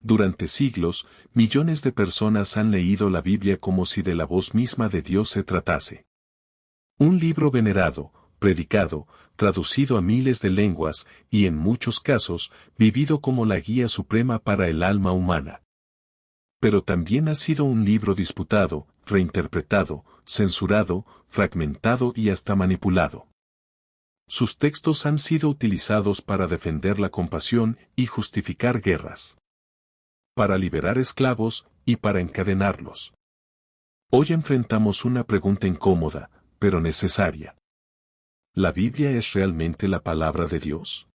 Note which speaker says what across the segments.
Speaker 1: Durante siglos, millones de personas han leído la Biblia como si de la voz misma de Dios se tratase. Un libro venerado, predicado, traducido a miles de lenguas y en muchos casos, vivido como la guía suprema para el alma humana. Pero también ha sido un libro disputado, reinterpretado, censurado, fragmentado y hasta manipulado. Sus textos han sido utilizados para defender la compasión y justificar guerras, para liberar esclavos y para encadenarlos. Hoy enfrentamos una pregunta incómoda, pero necesaria. ¿La Biblia es realmente la palabra de Dios?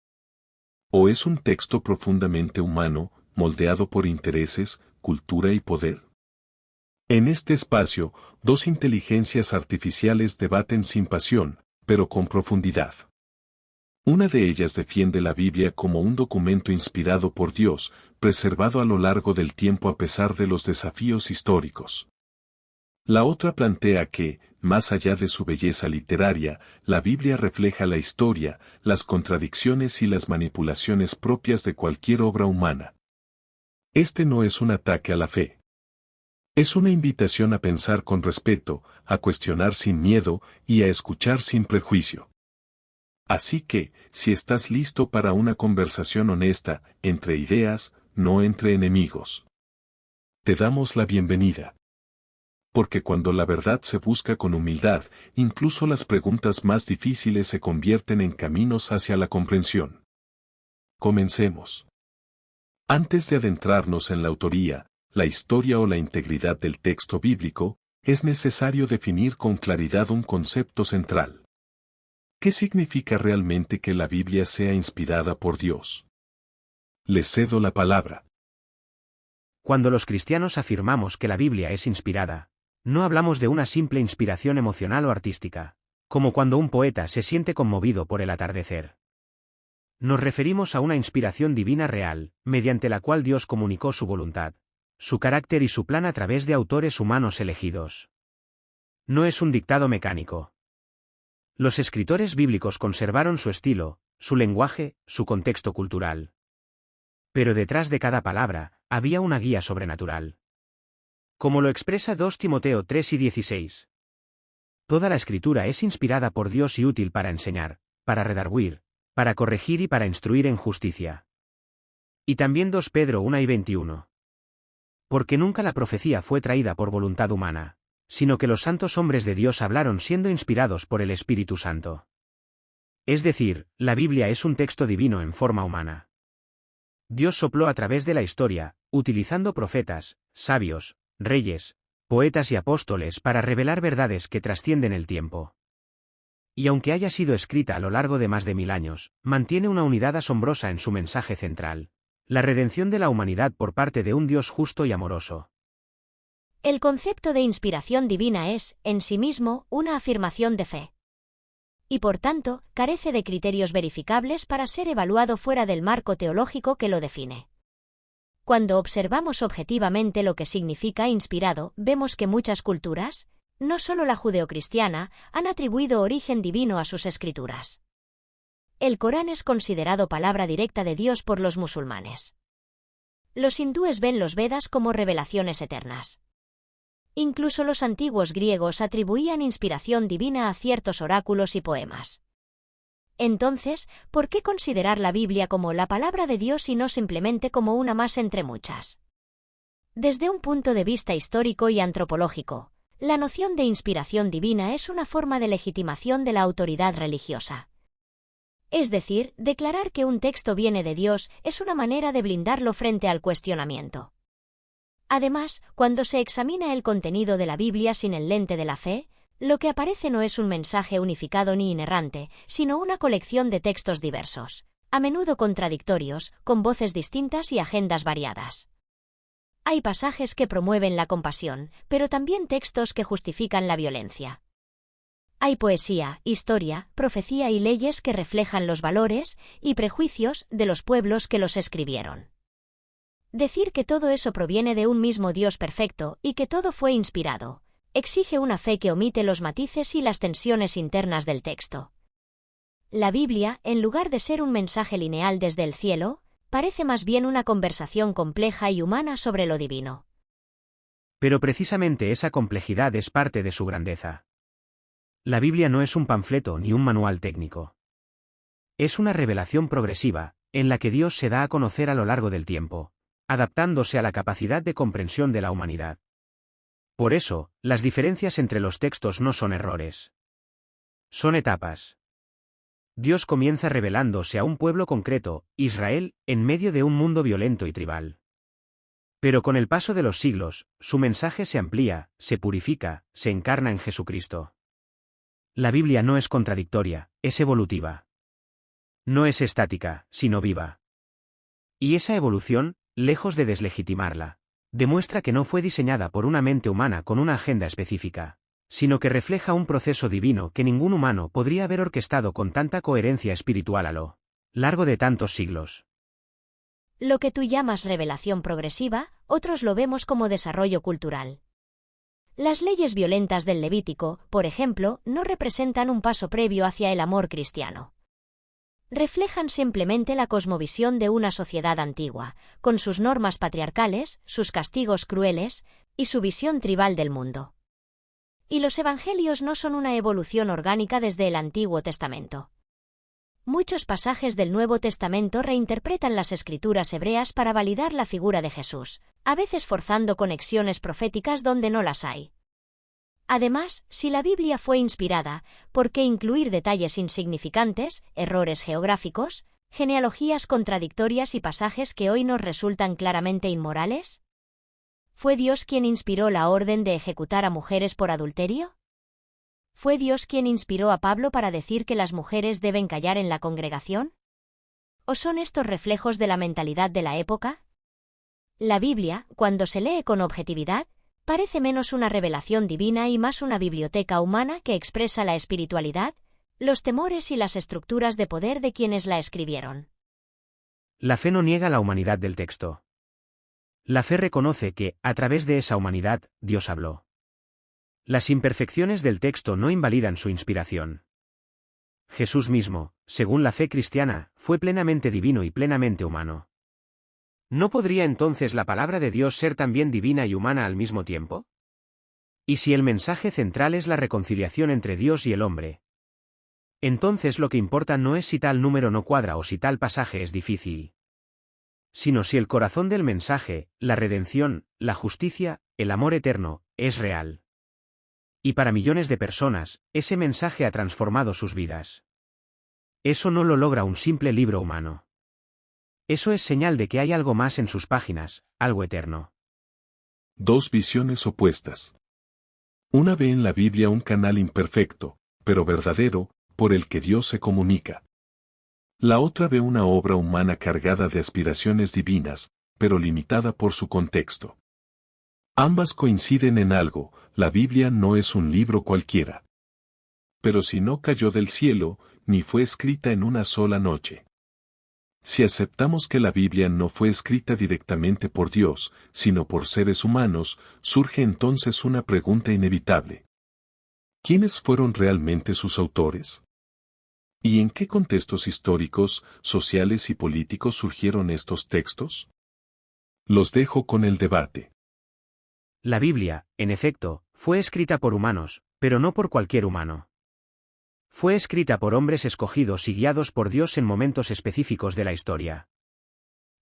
Speaker 1: ¿O es un texto profundamente humano, moldeado por intereses, cultura y poder? En este espacio, dos inteligencias artificiales debaten sin pasión, pero con profundidad. Una de ellas defiende la Biblia como un documento inspirado por Dios, preservado a lo largo del tiempo a pesar de los desafíos históricos. La otra plantea que, más allá de su belleza literaria, la Biblia refleja la historia, las contradicciones y las manipulaciones propias de cualquier obra humana. Este no es un ataque a la fe. Es una invitación a pensar con respeto, a cuestionar sin miedo y a escuchar sin prejuicio. Así que, si estás listo para una conversación honesta, entre ideas, no entre enemigos, te damos la bienvenida. Porque cuando la verdad se busca con humildad, incluso las preguntas más difíciles se convierten en caminos hacia la comprensión. Comencemos. Antes de adentrarnos en la autoría, la historia o la integridad del texto bíblico, es necesario definir con claridad un concepto central. ¿Qué significa realmente que la Biblia sea inspirada por Dios? Les cedo la palabra.
Speaker 2: Cuando los cristianos afirmamos que la Biblia es inspirada, no hablamos de una simple inspiración emocional o artística, como cuando un poeta se siente conmovido por el atardecer. Nos referimos a una inspiración divina real, mediante la cual Dios comunicó su voluntad, su carácter y su plan a través de autores humanos elegidos. No es un dictado mecánico. Los escritores bíblicos conservaron su estilo, su lenguaje, su contexto cultural. Pero detrás de cada palabra, había una guía sobrenatural. Como lo expresa 2 Timoteo 3 y 16. Toda la escritura es inspirada por Dios y útil para enseñar, para redarguir, para corregir y para instruir en justicia. Y también 2 Pedro 1 y 21. Porque nunca la profecía fue traída por voluntad humana, sino que los santos hombres de Dios hablaron siendo inspirados por el Espíritu Santo. Es decir, la Biblia es un texto divino en forma humana. Dios sopló a través de la historia, utilizando profetas, sabios, reyes, poetas y apóstoles para revelar verdades que trascienden el tiempo. Y aunque haya sido escrita a lo largo de más de 1000 años, mantiene una unidad asombrosa en su mensaje central: la redención de la humanidad por parte de un Dios justo y amoroso.
Speaker 3: El concepto de inspiración divina es, en sí mismo, una afirmación de fe. Y por tanto, carece de criterios verificables para ser evaluado fuera del marco teológico que lo define. Cuando observamos objetivamente lo que significa inspirado, vemos que muchas culturas, no solo la judeocristiana, han atribuido origen divino a sus escrituras. El Corán es considerado palabra directa de Dios por los musulmanes. Los hindúes ven los Vedas como revelaciones eternas. Incluso los antiguos griegos atribuían inspiración divina a ciertos oráculos y poemas. Entonces, ¿por qué considerar la Biblia como la palabra de Dios y no simplemente como una más entre muchas? Desde un punto de vista histórico y antropológico, la noción de inspiración divina es una forma de legitimación de la autoridad religiosa. Es decir, declarar que un texto viene de Dios es una manera de blindarlo frente al cuestionamiento. Además, cuando se examina el contenido de la Biblia sin el lente de la fe, lo que aparece no es un mensaje unificado ni inerrante, sino una colección de textos diversos, a menudo contradictorios, con voces distintas y agendas variadas. Hay pasajes que promueven la compasión, pero también textos que justifican la violencia. Hay poesía, historia, profecía y leyes que reflejan los valores y prejuicios de los pueblos que los escribieron. Decir que todo eso proviene de un mismo Dios perfecto y que todo fue inspirado, exige una fe que omite los matices y las tensiones internas del texto. La Biblia, en lugar de ser un mensaje lineal desde el cielo, parece más bien una conversación compleja y humana sobre lo divino.
Speaker 2: Pero precisamente esa complejidad es parte de su grandeza. La Biblia no es un panfleto ni un manual técnico. Es una revelación progresiva, en la que Dios se da a conocer a lo largo del tiempo, adaptándose a la capacidad de comprensión de la humanidad. Por eso, las diferencias entre los textos no son errores. Son etapas. Dios comienza revelándose a un pueblo concreto, Israel, en medio de un mundo violento y tribal. Pero con el paso de los siglos, su mensaje se amplía, se purifica, se encarna en Jesucristo. La Biblia no es contradictoria, es evolutiva. No es estática, sino viva. Y esa evolución, lejos de deslegitimarla, demuestra que no fue diseñada por una mente humana con una agenda específica, sino que refleja un proceso divino que ningún humano podría haber orquestado con tanta coherencia espiritual a lo largo de tantos siglos.
Speaker 3: Lo que tú llamas revelación progresiva, otros lo vemos como desarrollo cultural. Las leyes violentas del Levítico, por ejemplo, no representan un paso previo hacia el amor cristiano. Reflejan simplemente la cosmovisión de una sociedad antigua, con sus normas patriarcales, sus castigos crueles, y su visión tribal del mundo. Y los evangelios no son una evolución orgánica desde el Antiguo Testamento. Muchos pasajes del Nuevo Testamento reinterpretan las escrituras hebreas para validar la figura de Jesús, a veces forzando conexiones proféticas donde no las hay. Además, si la Biblia fue inspirada, ¿por qué incluir detalles insignificantes, errores geográficos, genealogías contradictorias y pasajes que hoy nos resultan claramente inmorales? ¿Fue Dios quien inspiró la orden de ejecutar a mujeres por adulterio? ¿Fue Dios quien inspiró a Pablo para decir que las mujeres deben callar en la congregación? ¿O son estos reflejos de la mentalidad de la época? La Biblia, cuando se lee con objetividad, parece menos una revelación divina y más una biblioteca humana que expresa la espiritualidad, los temores y las estructuras de poder de quienes la escribieron.
Speaker 2: La fe no niega la humanidad del texto. La fe reconoce que, a través de esa humanidad, Dios habló. Las imperfecciones del texto no invalidan su inspiración. Jesús mismo, según la fe cristiana, fue plenamente divino y plenamente humano. ¿No podría entonces la palabra de Dios ser también divina y humana al mismo tiempo? ¿Y si el mensaje central es la reconciliación entre Dios y el hombre? Entonces lo que importa no es si tal número no cuadra o si tal pasaje es difícil, sino si el corazón del mensaje, la redención, la justicia, el amor eterno, es real. Y para millones de personas, ese mensaje ha transformado sus vidas. Eso no lo logra un simple libro humano. Eso es señal de que hay algo más en sus páginas, algo eterno.
Speaker 1: Dos visiones opuestas. Una ve en la Biblia un canal imperfecto, pero verdadero, por el que Dios se comunica. La otra ve una obra humana cargada de aspiraciones divinas, pero limitada por su contexto. Ambas coinciden en algo: la Biblia no es un libro cualquiera. Pero si no cayó del cielo, ni fue escrita en una sola noche. Si aceptamos que la Biblia no fue escrita directamente por Dios, sino por seres humanos, surge entonces una pregunta inevitable. ¿Quiénes fueron realmente sus autores? ¿Y en qué contextos históricos, sociales y políticos surgieron estos textos? Los dejo con el debate.
Speaker 2: La Biblia, en efecto, fue escrita por humanos, pero no por cualquier humano. Fue escrita por hombres escogidos y guiados por Dios en momentos específicos de la historia.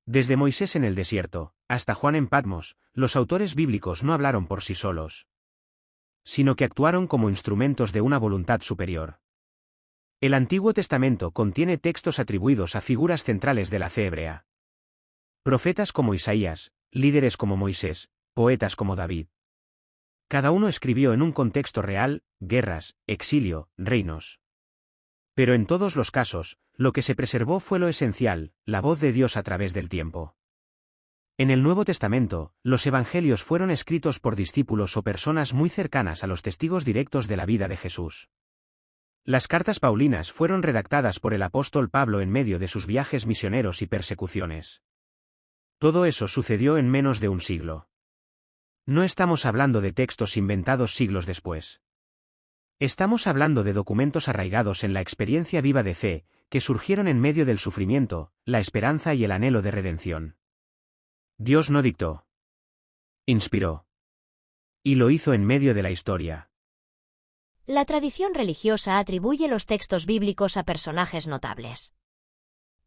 Speaker 2: Desde Moisés en el desierto, hasta Juan en Patmos, los autores bíblicos no hablaron por sí solos, sino que actuaron como instrumentos de una voluntad superior. El Antiguo Testamento contiene textos atribuidos a figuras centrales de la fe hebrea. Profetas como Isaías, líderes como Moisés, poetas como David. Cada uno escribió en un contexto real, guerras, exilio, reinos. Pero en todos los casos, lo que se preservó fue lo esencial, la voz de Dios a través del tiempo. En el Nuevo Testamento, los evangelios fueron escritos por discípulos o personas muy cercanas a los testigos directos de la vida de Jesús. Las cartas paulinas fueron redactadas por el apóstol Pablo en medio de sus viajes misioneros y persecuciones. Todo eso sucedió en menos de un siglo. No estamos hablando de textos inventados siglos después. Estamos hablando de documentos arraigados en la experiencia viva de fe, que surgieron en medio del sufrimiento, la esperanza y el anhelo de redención. Dios no dictó. Inspiró. Y lo hizo en medio de la historia.
Speaker 3: La tradición religiosa atribuye los textos bíblicos a personajes notables.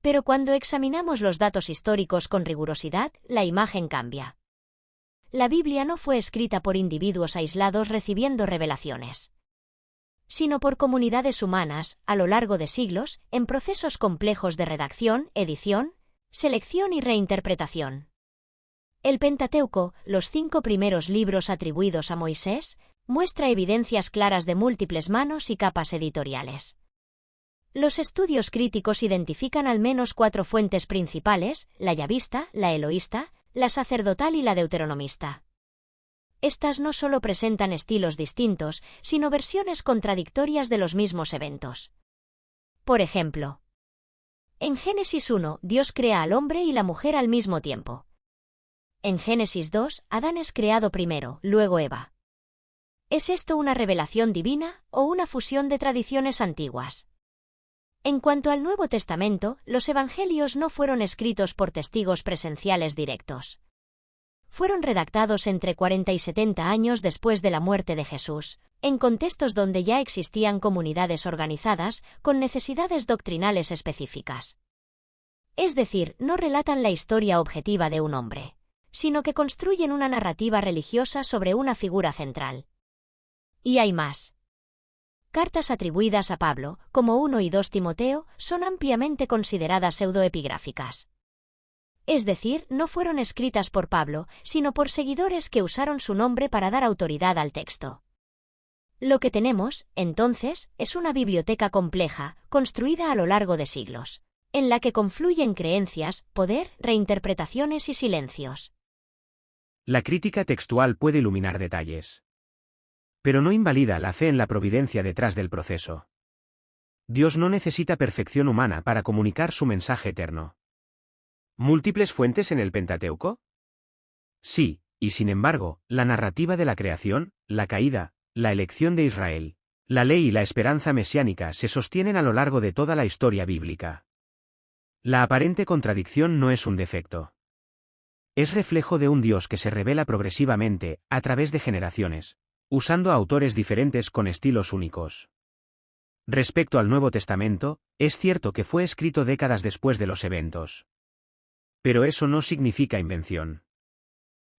Speaker 3: Pero cuando examinamos los datos históricos con rigurosidad, la imagen cambia. La Biblia no fue escrita por individuos aislados recibiendo revelaciones, sino por comunidades humanas, a lo largo de siglos, en procesos complejos de redacción, edición, selección y reinterpretación. El Pentateuco, los 5 primeros libros atribuidos a Moisés, muestra evidencias claras de múltiples manos y capas editoriales. Los estudios críticos identifican al menos 4 fuentes principales: la yavista, la eloísta, la sacerdotal y la deuteronomista. Estas no solo presentan estilos distintos, sino versiones contradictorias de los mismos eventos. Por ejemplo, en Génesis 1, Dios crea al hombre y la mujer al mismo tiempo. En Génesis 2, Adán es creado primero, luego Eva. ¿Es esto una revelación divina o una fusión de tradiciones antiguas? En cuanto al Nuevo Testamento, los evangelios no fueron escritos por testigos presenciales directos. Fueron redactados entre 40 y 70 años después de la muerte de Jesús, en contextos donde ya existían comunidades organizadas con necesidades doctrinales específicas. Es decir, no relatan la historia objetiva de un hombre, sino que construyen una narrativa religiosa sobre una figura central. Y hay más. Cartas atribuidas a Pablo, como 1 y 2 Timoteo, son ampliamente consideradas pseudoepigráficas. Es decir, no fueron escritas por Pablo, sino por seguidores que usaron su nombre para dar autoridad al texto. Lo que tenemos, entonces, es una biblioteca compleja, construida a lo largo de siglos, en la que confluyen creencias, poder, reinterpretaciones y silencios.
Speaker 2: La crítica textual puede iluminar detalles, pero no invalida la fe en la providencia detrás del proceso. Dios no necesita perfección humana para comunicar su mensaje eterno. ¿Múltiples fuentes en el Pentateuco? Sí, y sin embargo, la narrativa de la creación, la caída, la elección de Israel, la ley y la esperanza mesiánica se sostienen a lo largo de toda la historia bíblica. La aparente contradicción no es un defecto. Es reflejo de un Dios que se revela progresivamente, a través de generaciones, usando a autores diferentes con estilos únicos. Respecto al Nuevo Testamento, es cierto que fue escrito décadas después de los eventos. Pero eso no significa invención.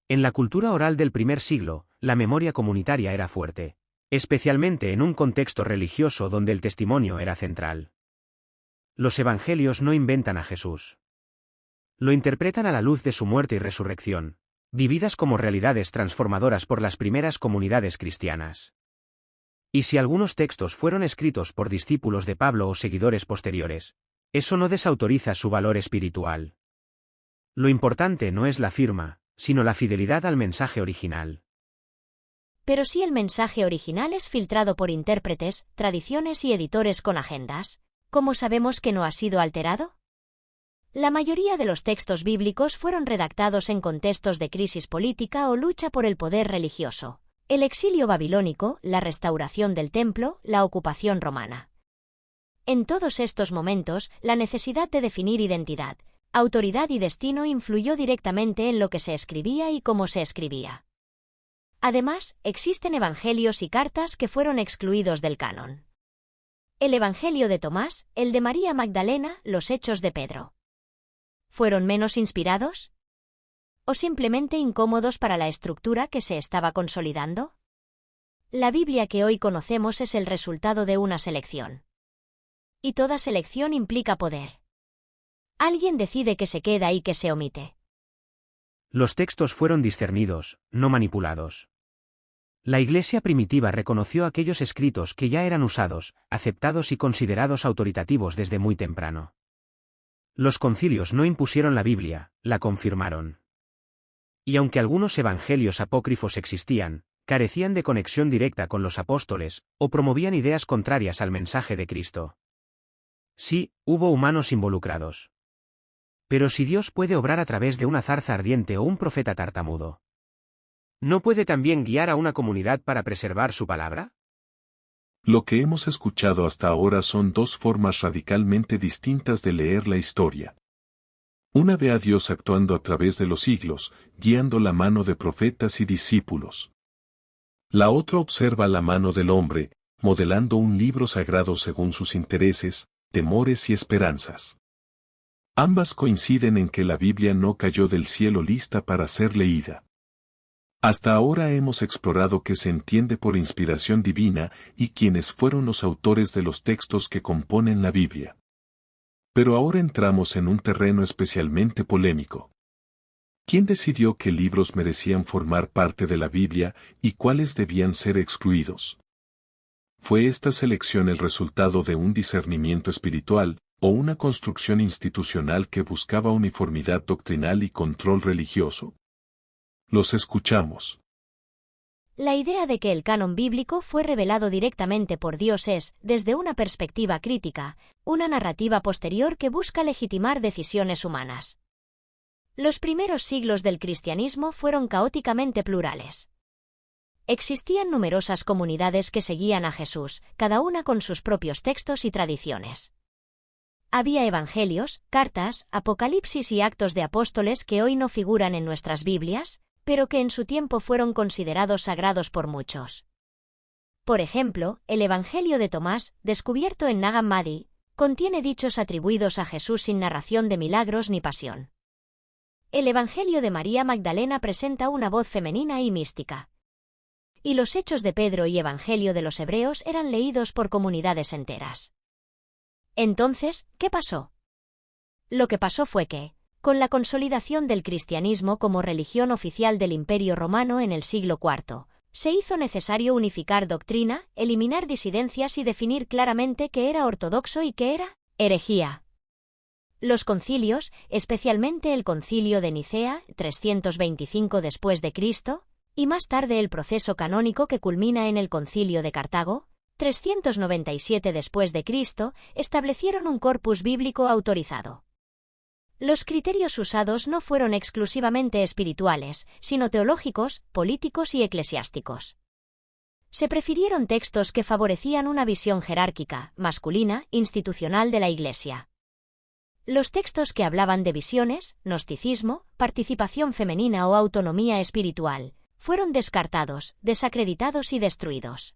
Speaker 2: En la cultura oral del primer siglo, la memoria comunitaria era fuerte, especialmente en un contexto religioso donde el testimonio era central. Los evangelios no inventan a Jesús. Lo interpretan a la luz de su muerte y resurrección, vividas como realidades transformadoras por las primeras comunidades cristianas. Y si algunos textos fueron escritos por discípulos de Pablo o seguidores posteriores, eso no desautoriza su valor espiritual. Lo importante no es la firma, sino la fidelidad al mensaje original.
Speaker 3: Pero si el mensaje original es filtrado por intérpretes, tradiciones y editores con agendas, ¿cómo sabemos que no ha sido alterado? La mayoría de los textos bíblicos fueron redactados en contextos de crisis política o lucha por el poder religioso, el exilio babilónico, la restauración del templo, la ocupación romana. En todos estos momentos, la necesidad de definir identidad, autoridad y destino influyó directamente en lo que se escribía y cómo se escribía. Además, existen evangelios y cartas que fueron excluidos del canon. El Evangelio de Tomás, el de María Magdalena, los Hechos de Pedro. ¿Fueron menos inspirados? ¿O simplemente incómodos para la estructura que se estaba consolidando? La Biblia que hoy conocemos es el resultado de una selección. Y toda selección implica poder. Alguien decide qué se queda y qué se omite.
Speaker 2: Los textos fueron discernidos, no manipulados. La Iglesia primitiva reconoció aquellos escritos que ya eran usados, aceptados y considerados autoritativos desde muy temprano. Los concilios no impusieron la Biblia, la confirmaron. Y aunque algunos evangelios apócrifos existían, carecían de conexión directa con los apóstoles, o promovían ideas contrarias al mensaje de Cristo. Sí, hubo humanos involucrados. Pero si Dios puede obrar a través de una zarza ardiente o un profeta tartamudo, ¿no puede también guiar a una comunidad para preservar su palabra?
Speaker 1: Lo que hemos escuchado hasta ahora son dos formas radicalmente distintas de leer la historia. Una ve a Dios actuando a través de los siglos, guiando la mano de profetas y discípulos. La otra observa la mano del hombre, modelando un libro sagrado según sus intereses, temores y esperanzas. Ambas coinciden en que la Biblia no cayó del cielo lista para ser leída. Hasta ahora hemos explorado qué se entiende por inspiración divina y quiénes fueron los autores de los textos que componen la Biblia. Pero ahora entramos en un terreno especialmente polémico. ¿Quién decidió qué libros merecían formar parte de la Biblia y cuáles debían ser excluidos? ¿Fue esta selección el resultado de un discernimiento espiritual, o una construcción institucional que buscaba uniformidad doctrinal y control religioso? Los escuchamos.
Speaker 3: La idea de que el canon bíblico fue revelado directamente por Dios es, desde una perspectiva crítica, una narrativa posterior que busca legitimar decisiones humanas. Los primeros siglos del cristianismo fueron caóticamente plurales. Existían numerosas comunidades que seguían a Jesús, cada una con sus propios textos y tradiciones. Había evangelios, cartas, apocalipsis y actos de apóstoles que hoy no figuran en nuestras Biblias, pero que en su tiempo fueron considerados sagrados por muchos. Por ejemplo, el Evangelio de Tomás, descubierto en Nag Hammadi, contiene dichos atribuidos a Jesús sin narración de milagros ni pasión. El Evangelio de María Magdalena presenta una voz femenina y mística. Y los Hechos de Pedro y Evangelio de los Hebreos eran leídos por comunidades enteras. Entonces, ¿qué pasó? Lo que pasó fue que, con la consolidación del cristianismo como religión oficial del Imperio Romano en el siglo IV, se hizo necesario unificar doctrina, eliminar disidencias y definir claramente qué era ortodoxo y qué era herejía. Los concilios, especialmente el Concilio de Nicea, 325 después de Cristo, y más tarde el proceso canónico que culmina en el Concilio de Cartago, 397 después de Cristo, establecieron un corpus bíblico autorizado. Los criterios usados no fueron exclusivamente espirituales, sino teológicos, políticos y eclesiásticos. Se prefirieron textos que favorecían una visión jerárquica, masculina, institucional de la Iglesia. Los textos que hablaban de visiones, gnosticismo, participación femenina o autonomía espiritual, fueron descartados, desacreditados y destruidos.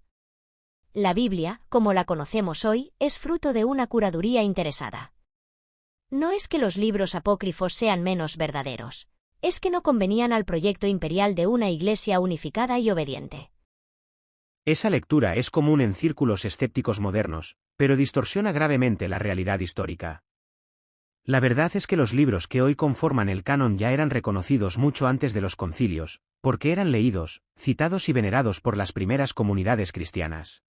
Speaker 3: La Biblia, como la conocemos hoy, es fruto de una curaduría interesada. No es que los libros apócrifos sean menos verdaderos, es que no convenían al proyecto imperial de una Iglesia unificada y obediente.
Speaker 2: Esa lectura es común en círculos escépticos modernos, pero distorsiona gravemente la realidad histórica. La verdad es que los libros que hoy conforman el canon ya eran reconocidos mucho antes de los concilios, porque eran leídos, citados y venerados por las primeras comunidades cristianas.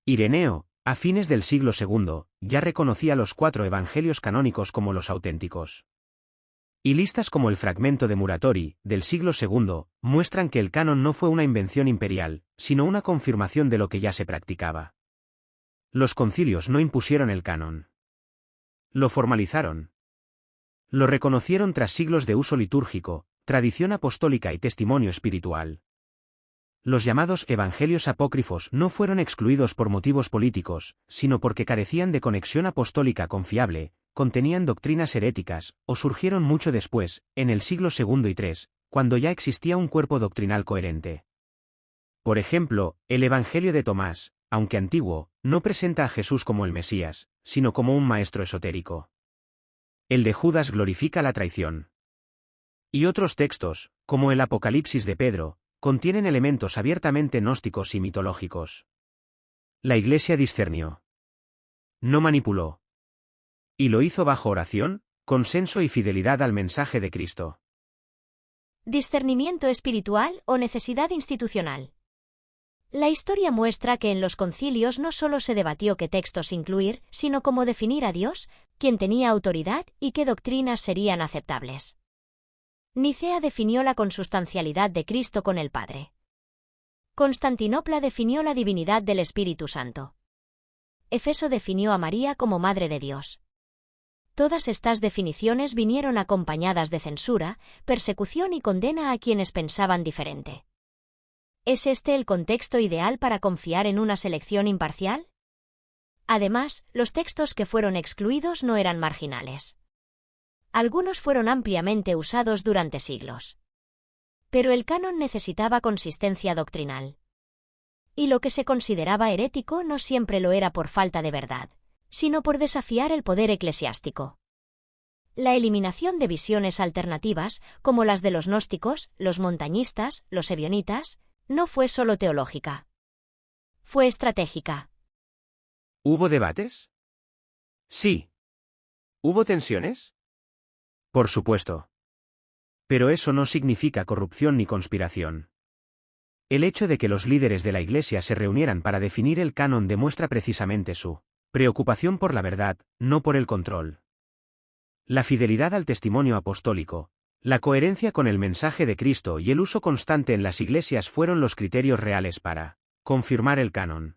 Speaker 2: Ireneo, a fines del siglo II, ya reconocía los 4 evangelios canónicos como los auténticos. Y listas como el fragmento de Muratori, del siglo II, muestran que el canon no fue una invención imperial, sino una confirmación de lo que ya se practicaba. Los concilios no impusieron el canon. Lo formalizaron. Lo reconocieron tras siglos de uso litúrgico, tradición apostólica y testimonio espiritual. Los llamados evangelios apócrifos no fueron excluidos por motivos políticos, sino porque carecían de conexión apostólica confiable, contenían doctrinas heréticas, o surgieron mucho después, en el siglo II y III, cuando ya existía un cuerpo doctrinal coherente. Por ejemplo, el Evangelio de Tomás, aunque antiguo, no presenta a Jesús como el Mesías, sino como un maestro esotérico. El de Judas glorifica la traición. Y otros textos, como el Apocalipsis de Pedro, contienen elementos abiertamente gnósticos y mitológicos. La Iglesia discernió. No manipuló. Y lo hizo bajo oración, consenso y fidelidad al mensaje de Cristo.
Speaker 3: ¿Discernimiento espiritual o necesidad institucional? La historia muestra que en los concilios no solo se debatió qué textos incluir, sino cómo definir a Dios, quién tenía autoridad y qué doctrinas serían aceptables. Nicea definió la consustancialidad de Cristo con el Padre. Constantinopla definió la divinidad del Espíritu Santo. Éfeso definió a María como Madre de Dios. Todas estas definiciones vinieron acompañadas de censura, persecución y condena a quienes pensaban diferente. ¿Es este el contexto ideal para confiar en una selección imparcial? Además, los textos que fueron excluidos no eran marginales. Algunos fueron ampliamente usados durante siglos. Pero el canon necesitaba consistencia doctrinal. Y lo que se consideraba herético no siempre lo era por falta de verdad, sino por desafiar el poder eclesiástico. La eliminación de visiones alternativas, como las de los gnósticos, los montañistas, los ebionitas, no fue solo teológica. Fue estratégica.
Speaker 2: ¿Hubo debates? Sí. ¿Hubo tensiones? Por supuesto. Pero eso no significa corrupción ni conspiración. El hecho de que los líderes de la Iglesia se reunieran para definir el canon demuestra precisamente su preocupación por la verdad, no por el control. La fidelidad al testimonio apostólico, la coherencia con el mensaje de Cristo y el uso constante en las iglesias fueron los criterios reales para confirmar el canon.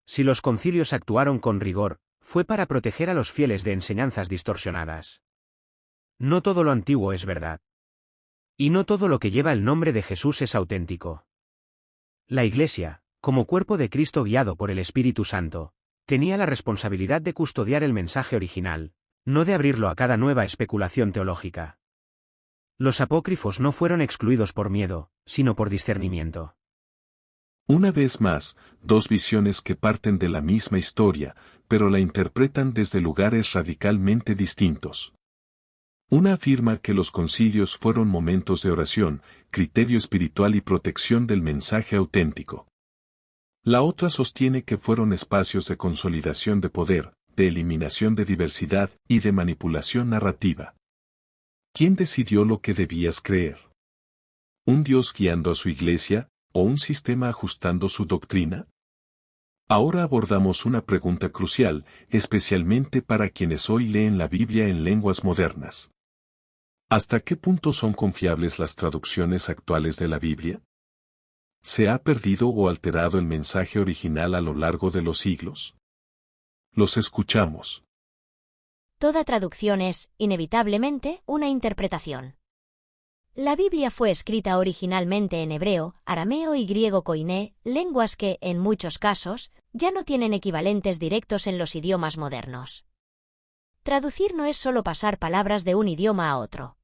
Speaker 2: Si los concilios actuaron con rigor, fue para proteger a los fieles de enseñanzas distorsionadas. No todo lo antiguo es verdad. Y no todo lo que lleva el nombre de Jesús es auténtico. La Iglesia, como cuerpo de Cristo guiado por el Espíritu Santo, tenía la responsabilidad de custodiar el mensaje original, no de abrirlo a cada nueva especulación teológica. Los apócrifos no fueron excluidos por miedo, sino por discernimiento.
Speaker 1: Una vez más, dos visiones que parten de la misma historia, pero la interpretan desde lugares radicalmente distintos. Una afirma que los concilios fueron momentos de oración, criterio espiritual y protección del mensaje auténtico. La otra sostiene que fueron espacios de consolidación de poder, de eliminación de diversidad y de manipulación narrativa. ¿Quién decidió lo que debías creer? ¿Un Dios guiando a su iglesia, o un sistema ajustando su doctrina? Ahora abordamos una pregunta crucial, especialmente para quienes hoy leen la Biblia en lenguas modernas. ¿Hasta qué punto son confiables las traducciones actuales de la Biblia? ¿Se ha perdido o alterado el mensaje original a lo largo de los siglos? Los escuchamos.
Speaker 3: Toda traducción es, inevitablemente, una interpretación. La Biblia fue escrita originalmente en hebreo, arameo y griego koiné, lenguas que, en muchos casos, ya no tienen equivalentes directos en los idiomas modernos. Traducir no es solo pasar palabras de un idioma a otro.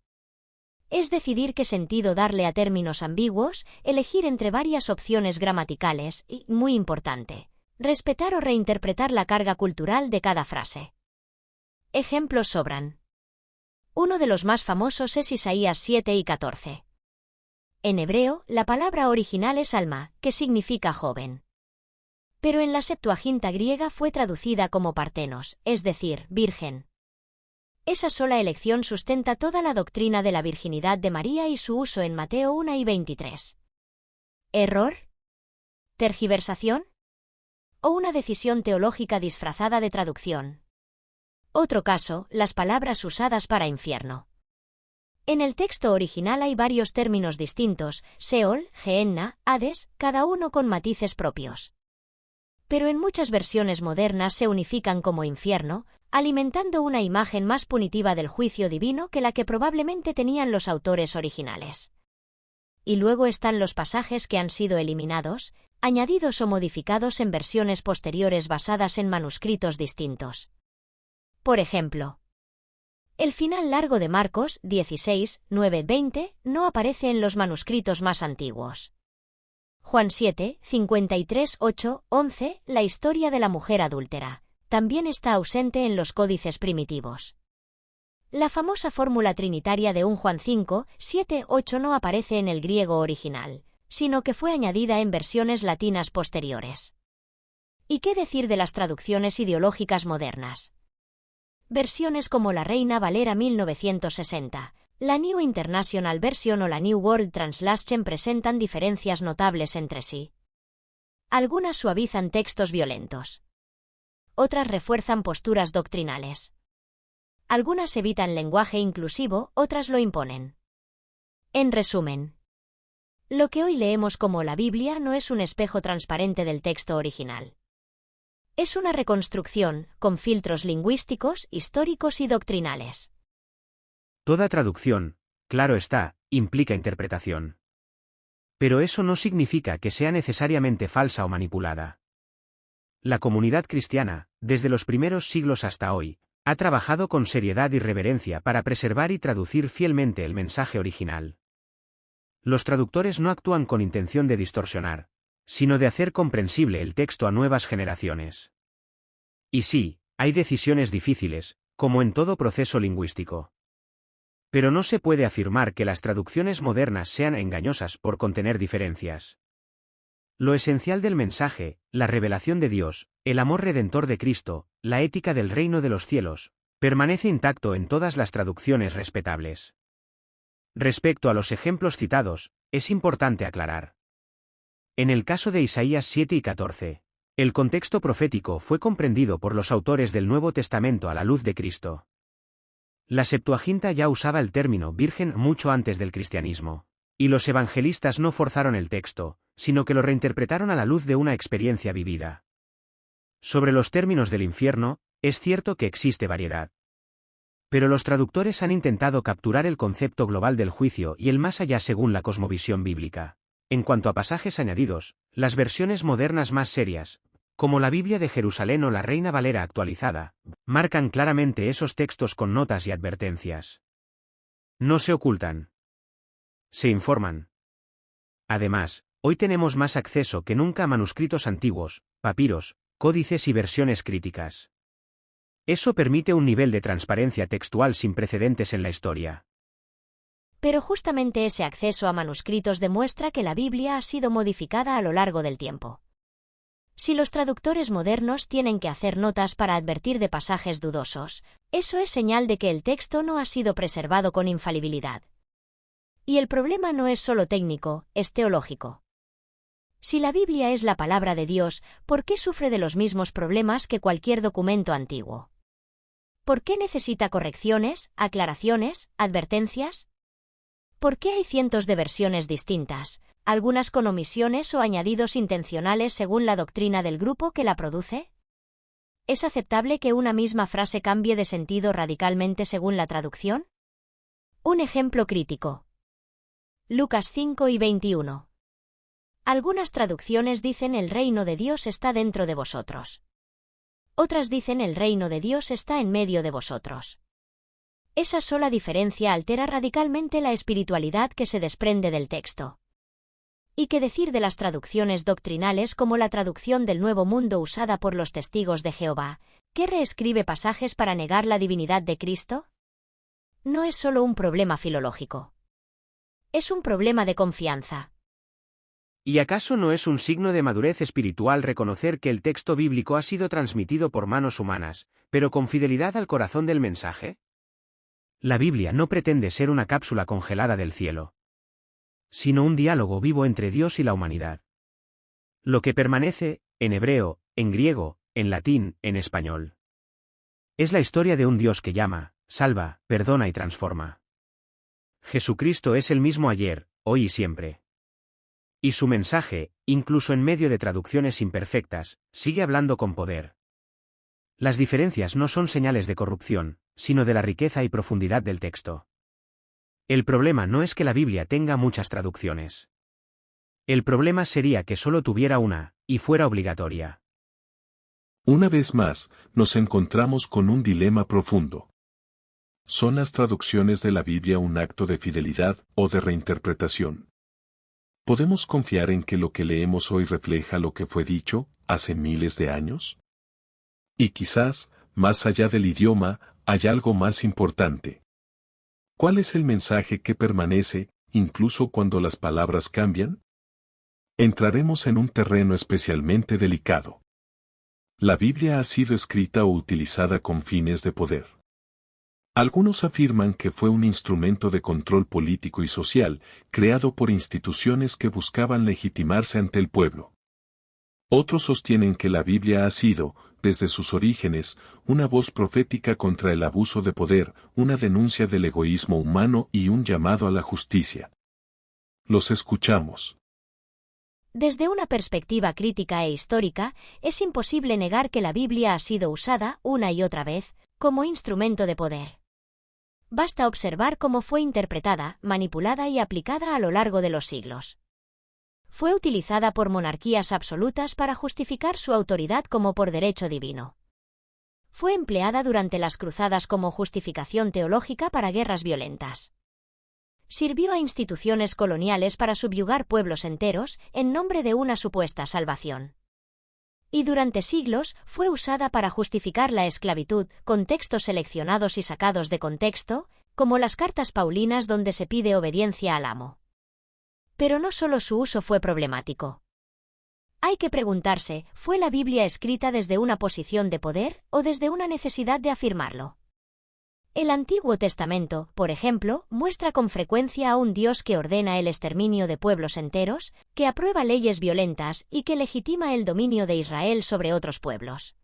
Speaker 3: Es decidir qué sentido darle a términos ambiguos, elegir entre varias opciones gramaticales y, muy importante, respetar o reinterpretar la carga cultural de cada frase. Ejemplos sobran. Uno de los más famosos es Isaías 7 y 14. En hebreo, la palabra original es alma, que significa joven. Pero en la Septuaginta griega fue traducida como partenos, es decir, virgen. Esa sola elección sustenta toda la doctrina de la virginidad de María y su uso en Mateo 1 y 23. ¿Error? ¿Tergiversación? ¿O una decisión teológica disfrazada de traducción? Otro caso, las palabras usadas para infierno. En el texto original hay varios términos distintos, Seol, Gehenna, Hades, cada uno con matices propios. Pero en muchas versiones modernas se unifican como infierno, alimentando una imagen más punitiva del juicio divino que la que probablemente tenían los autores originales. Y luego están los pasajes que han sido eliminados, añadidos o modificados en versiones posteriores basadas en manuscritos distintos. Por ejemplo, el final largo de Marcos 16, 9, 20 no aparece en los manuscritos más antiguos. Juan 7, 53, 8, 11, la historia de la mujer adúltera, también está ausente en los códices primitivos. La famosa fórmula trinitaria de 1 Juan 5, 7, 8 no aparece en el griego original, sino que fue añadida en versiones latinas posteriores. ¿Y qué decir de las traducciones ideológicas modernas? Versiones como la Reina Valera 1960, la New International Version o la New World Translation presentan diferencias notables entre sí. Algunas suavizan textos violentos. Otras refuerzan posturas doctrinales. Algunas evitan lenguaje inclusivo, otras lo imponen. En resumen, lo que hoy leemos como la Biblia no es un espejo transparente del texto original. Es una reconstrucción, con filtros lingüísticos, históricos y doctrinales.
Speaker 2: Toda traducción, claro está, implica interpretación. Pero eso no significa que sea necesariamente falsa o manipulada. La comunidad cristiana, desde los primeros siglos hasta hoy, ha trabajado con seriedad y reverencia para preservar y traducir fielmente el mensaje original. Los traductores no actúan con intención de distorsionar, sino de hacer comprensible el texto a nuevas generaciones. Y sí, hay decisiones difíciles, como en todo proceso lingüístico. Pero no se puede afirmar que las traducciones modernas sean engañosas por contener diferencias. Lo esencial del mensaje, la revelación de Dios, el amor redentor de Cristo, la ética del reino de los cielos, permanece intacto en todas las traducciones respetables. Respecto a los ejemplos citados, es importante aclarar. En el caso de Isaías 7 y 14, el contexto profético fue comprendido por los autores del Nuevo Testamento a la luz de Cristo. La Septuaginta ya usaba el término virgen mucho antes del cristianismo, y los evangelistas no forzaron el texto, sino que lo reinterpretaron a la luz de una experiencia vivida. Sobre los términos del infierno, es cierto que existe variedad. Pero los traductores han intentado capturar el concepto global del juicio y el más allá según la cosmovisión bíblica. En cuanto a pasajes añadidos, las versiones modernas más serias, como la Biblia de Jerusalén o la Reina Valera actualizada, marcan claramente esos textos con notas y advertencias. No se ocultan. Se informan. Además, hoy tenemos más acceso que nunca a manuscritos antiguos, papiros, códices y versiones críticas. Eso permite un nivel de transparencia textual sin precedentes en la historia.
Speaker 3: Pero justamente ese acceso a manuscritos demuestra que la Biblia ha sido modificada a lo largo del tiempo. Si los traductores modernos tienen que hacer notas para advertir de pasajes dudosos, eso es señal de que el texto no ha sido preservado con infalibilidad. Y el problema no es solo técnico, es teológico. Si la Biblia es la palabra de Dios, ¿por qué sufre de los mismos problemas que cualquier documento antiguo? ¿Por qué necesita correcciones, aclaraciones, advertencias? ¿Por qué hay cientos de versiones distintas, algunas con omisiones o añadidos intencionales según la doctrina del grupo que la produce? ¿Es aceptable que una misma frase cambie de sentido radicalmente según la traducción? Un ejemplo crítico. Lucas 5 y 21. Algunas traducciones dicen el reino de Dios está dentro de vosotros. Otras dicen el reino de Dios está en medio de vosotros. Esa sola diferencia altera radicalmente la espiritualidad que se desprende del texto. ¿Y qué decir de las traducciones doctrinales como la traducción del Nuevo Mundo usada por los testigos de Jehová, que reescribe pasajes para negar la divinidad de Cristo? No es solo un problema filológico. Es un problema de confianza.
Speaker 2: ¿Y acaso no es un signo de madurez espiritual reconocer que el texto bíblico ha sido transmitido por manos humanas, pero con fidelidad al corazón del mensaje? La Biblia no pretende ser una cápsula congelada del cielo, sino un diálogo vivo entre Dios y la humanidad. Lo que permanece, en hebreo, en griego, en latín, en español, es la historia de un Dios que llama, salva, perdona y transforma. Jesucristo es el mismo ayer, hoy y siempre. Y su mensaje, incluso en medio de traducciones imperfectas, sigue hablando con poder. Las diferencias no son señales de corrupción, sino de la riqueza y profundidad del texto. El problema no es que la Biblia tenga muchas traducciones. El problema sería que solo tuviera una, y fuera obligatoria.
Speaker 1: Una vez más, nos encontramos con un dilema profundo. ¿Son las traducciones de la Biblia un acto de fidelidad o de reinterpretación? ¿Podemos confiar en que lo que leemos hoy refleja lo que fue dicho hace miles de años? Y quizás, más allá del idioma, hay algo más importante. ¿Cuál es el mensaje que permanece, incluso cuando las palabras cambian? Entraremos en un terreno especialmente delicado. La Biblia ha sido escrita o utilizada con fines de poder. Algunos afirman que fue un instrumento de control político y social, creado por instituciones que buscaban legitimarse ante el pueblo. Otros sostienen que la Biblia ha sido, desde sus orígenes, una voz profética contra el abuso de poder, una denuncia del egoísmo humano y un llamado a la justicia. Los escuchamos.
Speaker 3: Desde una perspectiva crítica e histórica, es imposible negar que la Biblia ha sido usada, una y otra vez, como instrumento de poder. Basta observar cómo fue interpretada, manipulada y aplicada a lo largo de los siglos. fue utilizada por monarquías absolutas para justificar su autoridad como por derecho divino. Fue empleada durante las cruzadas como justificación teológica para guerras violentas. Sirvió a instituciones coloniales para subyugar pueblos enteros en nombre de una supuesta salvación. Y durante siglos fue usada para justificar la esclavitud con textos seleccionados y sacados de contexto, como las cartas paulinas donde se pide obediencia al amo. Pero no solo su uso fue problemático. Hay que preguntarse, ¿fue la Biblia escrita desde una posición de poder o desde una necesidad de afirmarlo? El Antiguo Testamento, por ejemplo, muestra con frecuencia a un Dios que ordena el exterminio de pueblos enteros, que aprueba leyes violentas y que legitima el dominio de Israel sobre otros pueblos.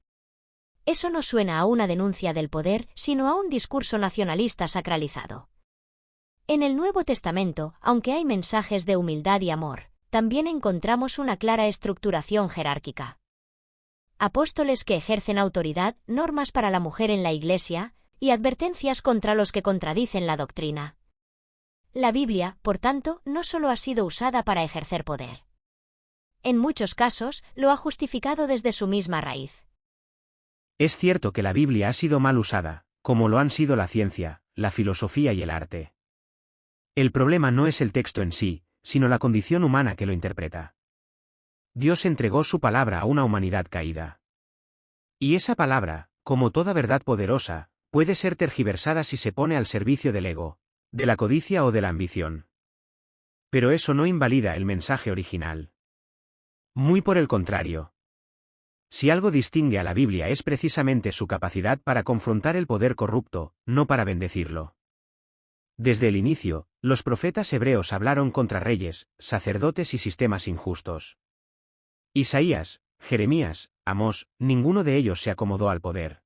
Speaker 3: Eso no suena a una denuncia del poder, sino a un discurso nacionalista sacralizado. En el Nuevo Testamento, aunque hay mensajes de humildad y amor, también encontramos una clara estructuración jerárquica. Apóstoles que ejercen autoridad, normas para la mujer en la Iglesia, y advertencias contra los que contradicen la doctrina. La Biblia, por tanto, no solo ha sido usada para ejercer poder. En muchos casos, lo ha justificado desde su misma raíz.
Speaker 2: Es cierto que la Biblia ha sido mal usada, como lo han sido la ciencia, la filosofía y el arte. El problema no es el texto en sí, sino la condición humana que lo interpreta. Dios entregó su palabra a una humanidad caída. Y esa palabra, como toda verdad poderosa, puede ser tergiversada si se pone al servicio del ego, de la codicia o de la ambición. Pero eso no invalida el mensaje original. Muy por el contrario. Si algo distingue a la Biblia es precisamente su capacidad para confrontar el poder corrupto, no para bendecirlo. Desde el inicio, los profetas hebreos hablaron contra reyes, sacerdotes y sistemas injustos. Isaías, Jeremías, Amós, ninguno de ellos se acomodó al poder.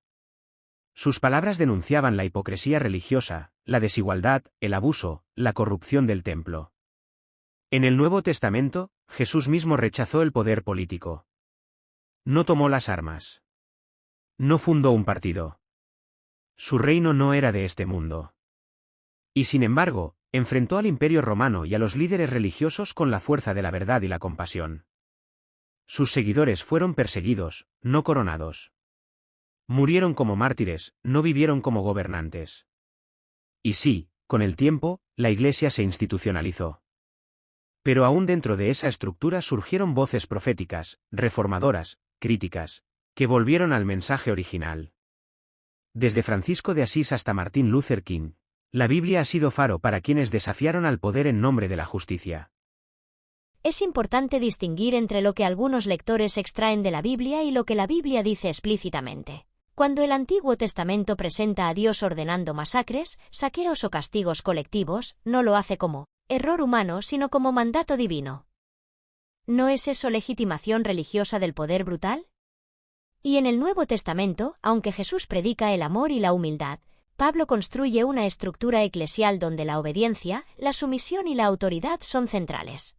Speaker 2: Sus palabras denunciaban la hipocresía religiosa, la desigualdad, el abuso, la corrupción del templo. En el Nuevo Testamento, Jesús mismo rechazó el poder político. No tomó las armas. No fundó un partido. Su reino no era de este mundo. Y sin embargo, enfrentó al Imperio Romano y a los líderes religiosos con la fuerza de la verdad y la compasión. Sus seguidores fueron perseguidos, no coronados. Murieron como mártires, no vivieron como gobernantes. Y sí, con el tiempo, la Iglesia se institucionalizó. Pero aún dentro de esa estructura surgieron voces proféticas, reformadoras, críticas, que volvieron al mensaje original. Desde Francisco de Asís hasta Martin Luther King, la Biblia ha sido faro para quienes desafiaron al poder en nombre de la justicia.
Speaker 3: Es importante distinguir entre lo que algunos lectores extraen de la Biblia y lo que la Biblia dice explícitamente. Cuando el Antiguo Testamento presenta a Dios ordenando masacres, saqueos o castigos colectivos, no lo hace como error humano sino como mandato divino. ¿No es eso legitimación religiosa del poder brutal? Y en el Nuevo Testamento, aunque Jesús predica el amor y la humildad, Pablo construye una estructura eclesial donde la obediencia, la sumisión y la autoridad son centrales.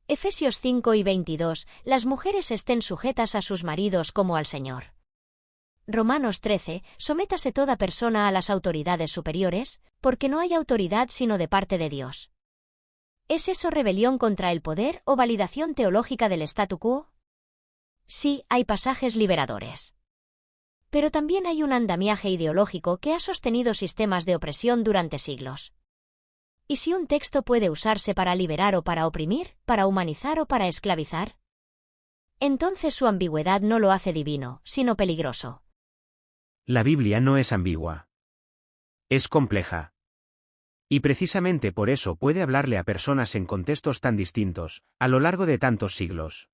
Speaker 3: Efesios 5 y 22, las mujeres estén sujetas a sus maridos como al Señor. Romanos 13, sométase toda persona a las autoridades superiores, porque no hay autoridad sino de parte de Dios. ¿Es eso rebelión contra el poder o validación teológica del statu quo? Sí, hay pasajes liberadores. Pero también hay un andamiaje ideológico que ha sostenido sistemas de opresión durante siglos. ¿Y si un texto puede usarse para liberar o para oprimir, para humanizar o para esclavizar? Entonces su ambigüedad no lo hace divino, sino peligroso.
Speaker 2: La Biblia no es ambigua. Es compleja. Y precisamente por eso puede hablarle a personas en contextos tan distintos, a lo largo de tantos siglos.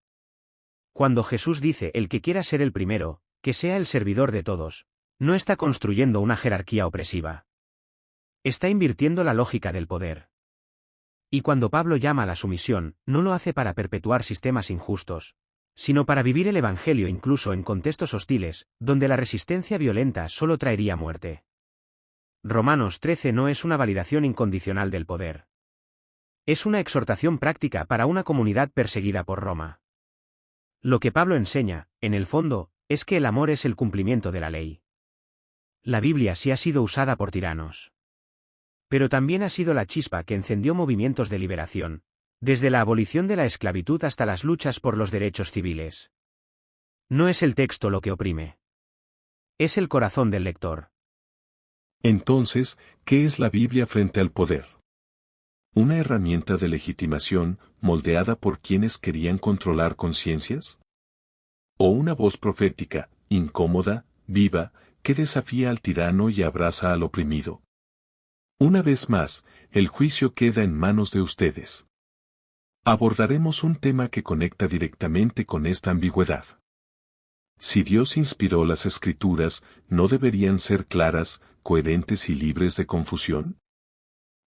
Speaker 2: Cuando Jesús dice el que quiera ser el primero, que sea el servidor de todos, no está construyendo una jerarquía opresiva. Está invirtiendo la lógica del poder. Y cuando Pablo llama a la sumisión, no lo hace para perpetuar sistemas injustos, sino para vivir el Evangelio incluso en contextos hostiles, donde la resistencia violenta solo traería muerte. Romanos 13 no es una validación incondicional del poder. Es una exhortación práctica para una comunidad perseguida por Roma. Lo que Pablo enseña, en el fondo, es que el amor es el cumplimiento de la ley. La Biblia sí ha sido usada por tiranos. Pero también ha sido la chispa que encendió movimientos de liberación, Desde la abolición de la esclavitud hasta las luchas por los derechos civiles. No es el texto lo que oprime. Es el corazón del lector.
Speaker 1: Entonces, ¿qué es la Biblia frente al poder? ¿Una herramienta de legitimación, moldeada por quienes querían controlar conciencias? ¿O una voz profética, incómoda, viva, que desafía al tirano y abraza al oprimido? Una vez más, el juicio queda en manos de ustedes. Abordaremos un tema que conecta directamente con esta ambigüedad. Si Dios inspiró las Escrituras, ¿no deberían ser claras, coherentes y libres de confusión?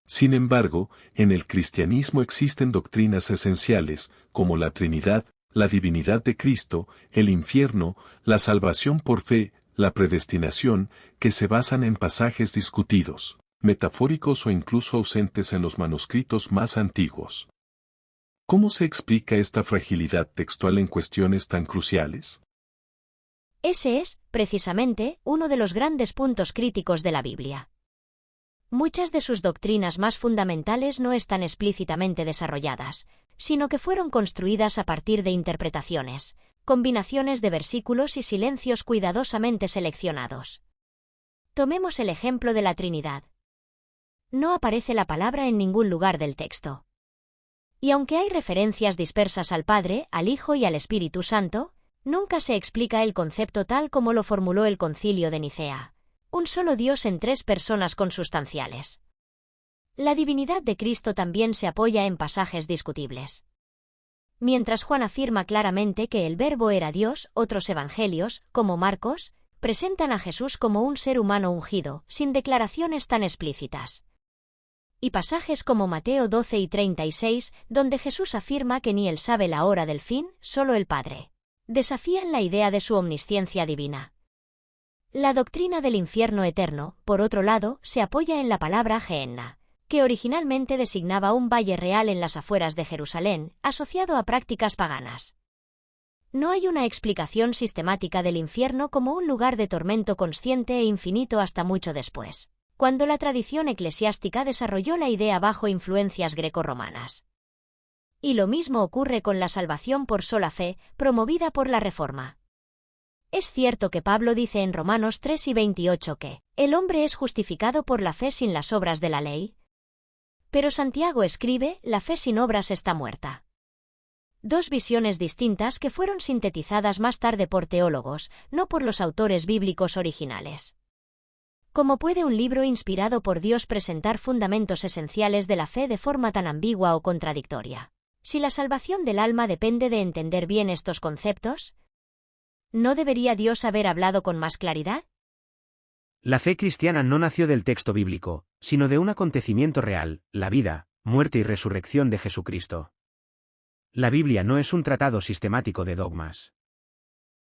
Speaker 1: Sin embargo, en el cristianismo existen doctrinas esenciales, como la Trinidad, la divinidad de Cristo, el infierno, la salvación por fe, la predestinación, que se basan en pasajes discutidos, metafóricos o incluso ausentes en los manuscritos más antiguos. ¿Cómo se explica esta fragilidad textual en cuestiones tan cruciales?
Speaker 3: Ese es, precisamente, uno de los grandes puntos críticos de la Biblia. Muchas de sus doctrinas más fundamentales no están explícitamente desarrolladas, sino que fueron construidas a partir de interpretaciones, combinaciones de versículos y silencios cuidadosamente seleccionados. Tomemos el ejemplo de la Trinidad. No aparece la palabra en ningún lugar del texto. Y aunque hay referencias dispersas al Padre, al Hijo y al Espíritu Santo, nunca se explica el concepto tal como lo formuló el Concilio de Nicea: un solo Dios en tres personas consustanciales. La divinidad de Cristo también se apoya en pasajes discutibles. Mientras Juan afirma claramente que el Verbo era Dios, otros evangelios, como Marcos, presentan a Jesús como un ser humano ungido, sin declaraciones tan explícitas. Y pasajes como Mateo 12 y 36, donde Jesús afirma que ni él sabe la hora del fin, solo el Padre, desafían la idea de su omnisciencia divina. La doctrina del infierno eterno, por otro lado, se apoya en la palabra Gehenna, que originalmente designaba un valle real en las afueras de Jerusalén, asociado a prácticas paganas. No hay una explicación sistemática del infierno como un lugar de tormento consciente e infinito hasta mucho después, cuando la tradición eclesiástica desarrolló la idea bajo influencias grecorromanas. Y lo mismo ocurre con la salvación por sola fe, promovida por la Reforma. Es cierto que Pablo dice en Romanos 3 y 28 que el hombre es justificado por la fe sin las obras de la ley. Pero Santiago escribe: la fe sin obras está muerta. Dos visiones distintas que fueron sintetizadas más tarde por teólogos, no por los autores bíblicos originales. ¿Cómo puede un libro inspirado por Dios presentar fundamentos esenciales de la fe de forma tan ambigua o contradictoria? Si la salvación del alma depende de entender bien estos conceptos, ¿no debería Dios haber hablado con más claridad?
Speaker 2: La fe cristiana no nació del texto bíblico, sino de un acontecimiento real, la vida, muerte y resurrección de Jesucristo. La Biblia no es un tratado sistemático de dogmas.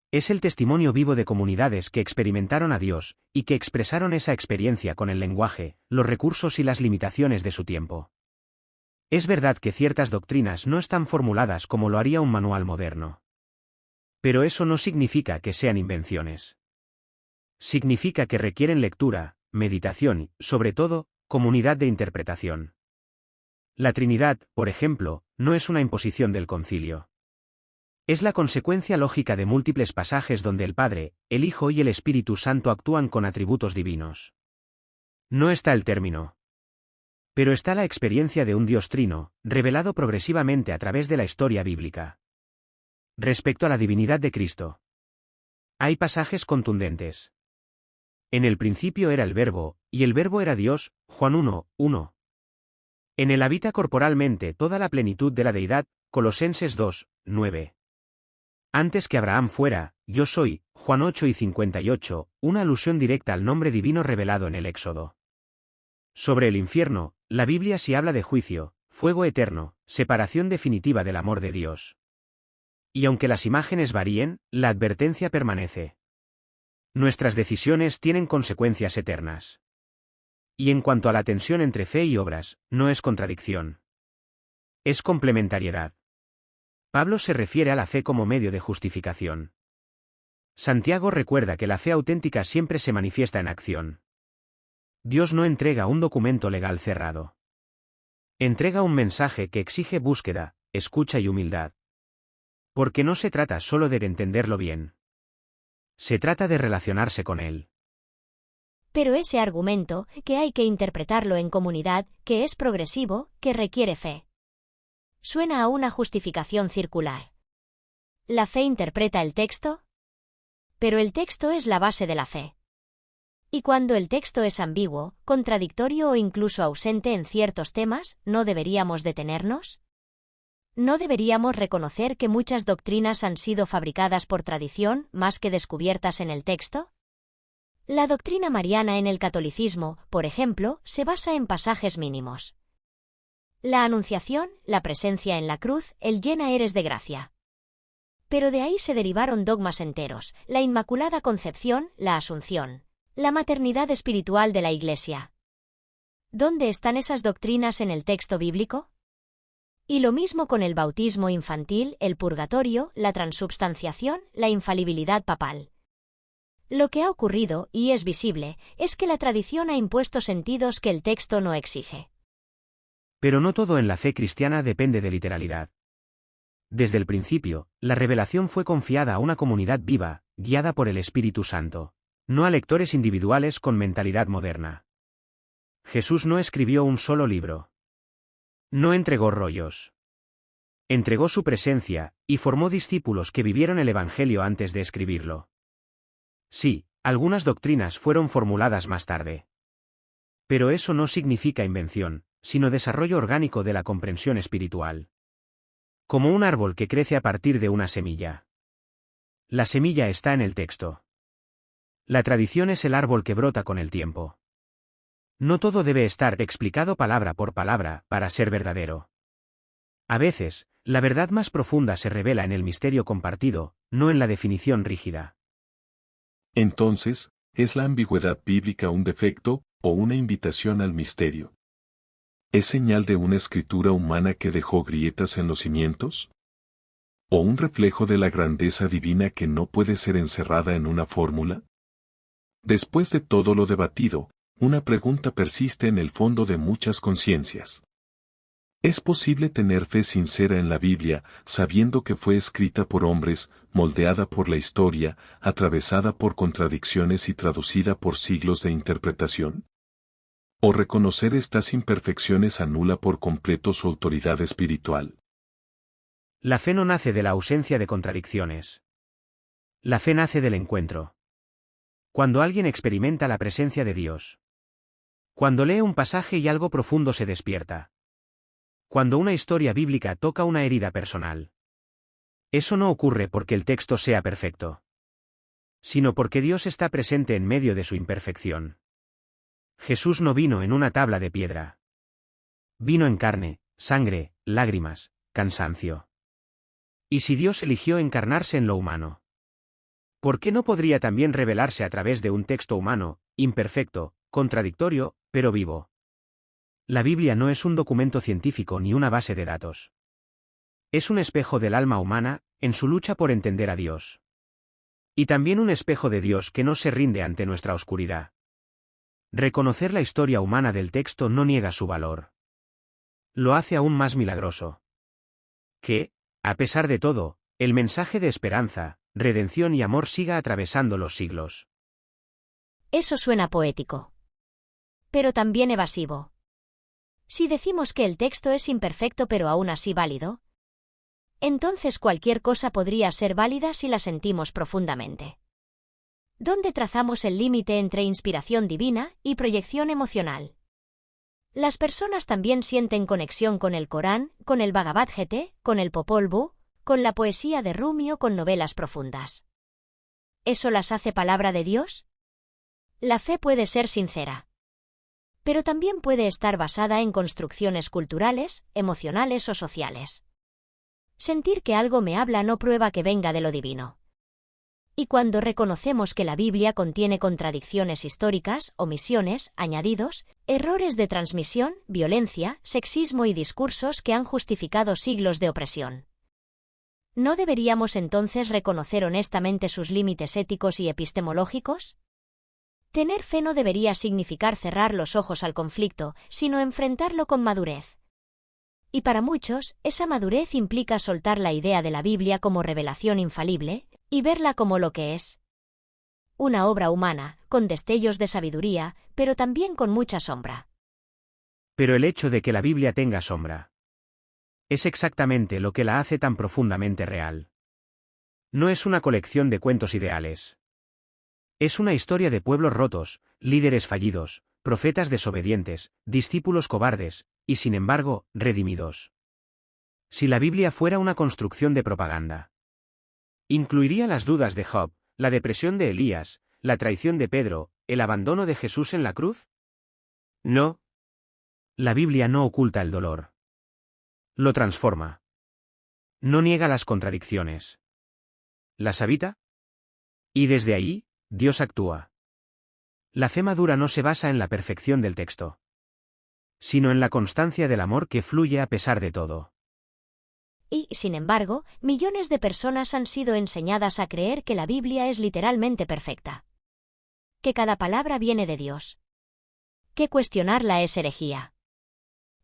Speaker 2: Es el testimonio vivo de comunidades que experimentaron a Dios, y que expresaron esa experiencia con el lenguaje, los recursos y las limitaciones de su tiempo. Es verdad que ciertas doctrinas no están formuladas como lo haría un manual moderno. Pero eso no significa que sean invenciones. Significa que requieren lectura, meditación y, sobre todo, comunidad de interpretación. La Trinidad, por ejemplo, no es una imposición del concilio. Es la consecuencia lógica de múltiples pasajes donde el Padre, el Hijo y el Espíritu Santo actúan con atributos divinos. No está el término. Pero está la experiencia de un Dios trino, revelado progresivamente a través de la historia bíblica. Respecto a la divinidad de Cristo, hay pasajes contundentes. En el principio era el Verbo, y el Verbo era Dios, Juan 1, 1. En él habita corporalmente toda la plenitud de la deidad, Colosenses 2, 9. Antes que Abraham fuera, yo soy, Juan 8 y 58, una alusión directa al nombre divino revelado en el Éxodo. Sobre el infierno, la Biblia sí habla de juicio, fuego eterno, separación definitiva del amor de Dios. Y aunque las imágenes varíen, la advertencia permanece. Nuestras decisiones tienen consecuencias eternas. Y en cuanto a la tensión entre fe y obras, no es contradicción. Es complementariedad. Pablo se refiere a la fe como medio de justificación. Santiago recuerda que la fe auténtica siempre se manifiesta en acción. Dios no entrega un documento legal cerrado. Entrega un mensaje que exige búsqueda, escucha y humildad. Porque no se trata solo de entenderlo bien. Se trata de relacionarse con él.
Speaker 3: Pero ese argumento, que hay que interpretarlo en comunidad, que es progresivo, que requiere fe. Suena a una justificación circular. ¿La fe interpreta el texto? Pero el texto es la base de la fe. Y cuando el texto es ambiguo, contradictorio o incluso ausente en ciertos temas, ¿no deberíamos detenernos? ¿No deberíamos reconocer que muchas doctrinas han sido fabricadas por tradición más que descubiertas en el texto? La doctrina mariana en el catolicismo, por ejemplo, se basa en pasajes mínimos. La Anunciación, la presencia en la cruz, el llena eres de gracia. Pero de ahí se derivaron dogmas enteros, la Inmaculada Concepción, la Asunción, la maternidad espiritual de la Iglesia. ¿Dónde están esas doctrinas en el texto bíblico? Y lo mismo con el bautismo infantil, el purgatorio, la transubstanciación, la infalibilidad papal. Lo que ha ocurrido, y es visible, es que la tradición ha impuesto sentidos que el texto no exige.
Speaker 2: Pero no todo en la fe cristiana depende de literalidad. Desde el principio, la revelación fue confiada a una comunidad viva, guiada por el Espíritu Santo, no a lectores individuales con mentalidad moderna. Jesús no escribió un solo libro. No entregó rollos. Entregó su presencia, y formó discípulos que vivieron el Evangelio antes de escribirlo. Sí, algunas doctrinas fueron formuladas más tarde. Pero eso no significa invención, sino desarrollo orgánico de la comprensión espiritual. Como un árbol que crece a partir de una semilla. La semilla está en el texto. La tradición es el árbol que brota con el tiempo. No todo debe estar explicado palabra por palabra para ser verdadero. A veces, la verdad más profunda se revela en el misterio compartido, no en la definición rígida.
Speaker 1: Entonces, ¿es la ambigüedad bíblica un defecto, o una invitación al misterio? ¿Es señal de una escritura humana que dejó grietas en los cimientos? ¿O un reflejo de la grandeza divina que no puede ser encerrada en una fórmula? Después de todo lo debatido, una pregunta persiste en el fondo de muchas conciencias. ¿Es posible tener fe sincera en la Biblia, sabiendo que fue escrita por hombres, moldeada por la historia, atravesada por contradicciones y traducida por siglos de interpretación? ¿O reconocer estas imperfecciones anula por completo su autoridad espiritual?
Speaker 2: La fe no nace de la ausencia de contradicciones. La fe nace del encuentro. Cuando alguien experimenta la presencia de Dios. Cuando lee un pasaje y algo profundo se despierta. Cuando una historia bíblica toca una herida personal. Eso no ocurre porque el texto sea perfecto, sino porque Dios está presente en medio de su imperfección. Jesús no vino en una tabla de piedra. Vino en carne, sangre, lágrimas, cansancio. ¿Y si Dios eligió encarnarse en lo humano? ¿Por qué no podría también revelarse a través de un texto humano, imperfecto, contradictorio, pero vivo? La Biblia no es un documento científico ni una base de datos. Es un espejo del alma humana, en su lucha por entender a Dios. Y también un espejo de Dios que no se rinde ante nuestra oscuridad. Reconocer la historia humana del texto no niega su valor. Lo hace aún más milagroso. Que, a pesar de todo, el mensaje de esperanza, redención y amor siga atravesando los siglos.
Speaker 3: Eso suena poético. Pero también evasivo. Si decimos que el texto es imperfecto pero aún así válido, entonces cualquier cosa podría ser válida si la sentimos profundamente. ¿Dónde trazamos el límite entre inspiración divina y proyección emocional? Las personas también sienten conexión con el Corán, con el Bhagavad Gita, con el Popol Vuh, con la poesía de Rumi o con novelas profundas. ¿Eso las hace palabra de Dios? La fe puede ser sincera. Pero también puede estar basada en construcciones culturales, emocionales o sociales. Sentir que algo me habla no prueba que venga de lo divino. Y cuando reconocemos que la Biblia contiene contradicciones históricas, omisiones, añadidos, errores de transmisión, violencia, sexismo y discursos que han justificado siglos de opresión, ¿no deberíamos entonces reconocer honestamente sus límites éticos y epistemológicos? Tener fe no debería significar cerrar los ojos al conflicto, sino enfrentarlo con madurez. Y para muchos, esa madurez implica soltar la idea de la Biblia como revelación infalible, y verla como lo que es. Una obra humana, con destellos de sabiduría, pero también con mucha sombra.
Speaker 2: Pero el hecho de que la Biblia tenga sombra es exactamente lo que la hace tan profundamente real. No es una colección de cuentos ideales. Es una historia de pueblos rotos, líderes fallidos, profetas desobedientes, discípulos cobardes, y sin embargo, redimidos. Si la Biblia fuera una construcción de propaganda, ¿incluiría las dudas de Job, la depresión de Elías, la traición de Pedro, el abandono de Jesús en la cruz? No. La Biblia no oculta el dolor. Lo transforma. No niega las contradicciones. ¿Las habita? Y desde ahí, Dios actúa. La fe madura no se basa en la perfección del texto, sino en la constancia del amor que fluye a pesar de todo.
Speaker 3: Y, sin embargo, millones de personas han sido enseñadas a creer que la Biblia es literalmente perfecta. Que cada palabra viene de Dios. Que cuestionarla es herejía.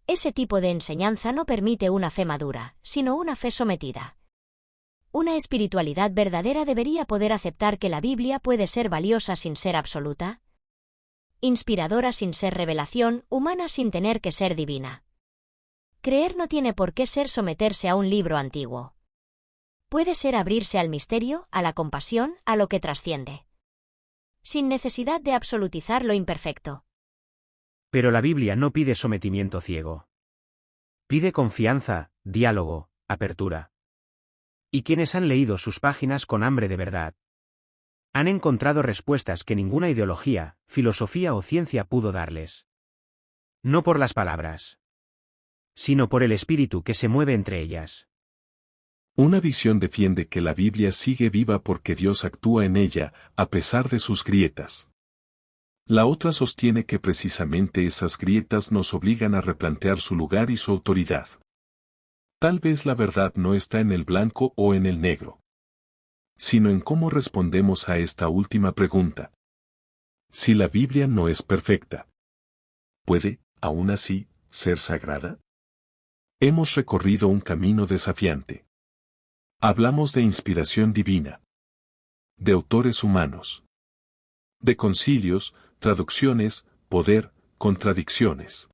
Speaker 3: Ese tipo de enseñanza no permite una fe madura, sino una fe sometida. ¿Una espiritualidad verdadera debería poder aceptar que la Biblia puede ser valiosa sin ser absoluta? Inspiradora sin ser revelación, humana sin tener que ser divina. Creer no tiene por qué ser someterse a un libro antiguo. Puede ser abrirse al misterio, a la compasión, a lo que trasciende. Sin necesidad de absolutizar lo imperfecto.
Speaker 2: Pero la Biblia no pide sometimiento ciego. Pide confianza, diálogo, apertura. Y quienes han leído sus páginas con hambre de verdad han encontrado respuestas que ninguna ideología, filosofía o ciencia pudo darles. No por las palabras, sino por el espíritu que se mueve entre ellas.
Speaker 1: Una visión defiende que la Biblia sigue viva porque Dios actúa en ella, a pesar de sus grietas. La otra sostiene que precisamente esas grietas nos obligan a replantear su lugar y su autoridad. Tal vez la verdad no está en el blanco o en el negro, sino en cómo respondemos a esta última pregunta. Si la Biblia no es perfecta, ¿puede, aún así, ser sagrada? Hemos recorrido un camino desafiante. Hablamos de inspiración divina, de autores humanos, de concilios, traducciones, poder, contradicciones.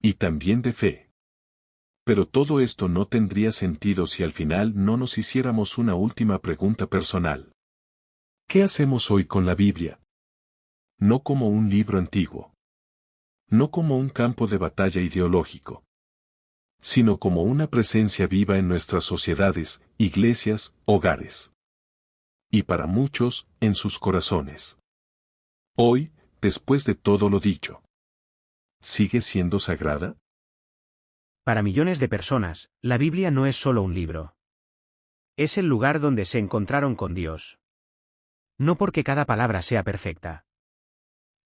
Speaker 1: Y también de fe. Pero todo esto no tendría sentido si al final no nos hiciéramos una última pregunta personal. ¿Qué hacemos hoy con la Biblia? No como un libro antiguo. No como un campo de batalla ideológico. Sino como una presencia viva en nuestras sociedades, iglesias, hogares. Y para muchos, en sus corazones. Hoy, después de todo lo dicho, ¿sigue siendo sagrada?
Speaker 2: Para millones de personas, la Biblia no es solo un libro. Es el lugar donde se encontraron con Dios. No porque cada palabra sea perfecta,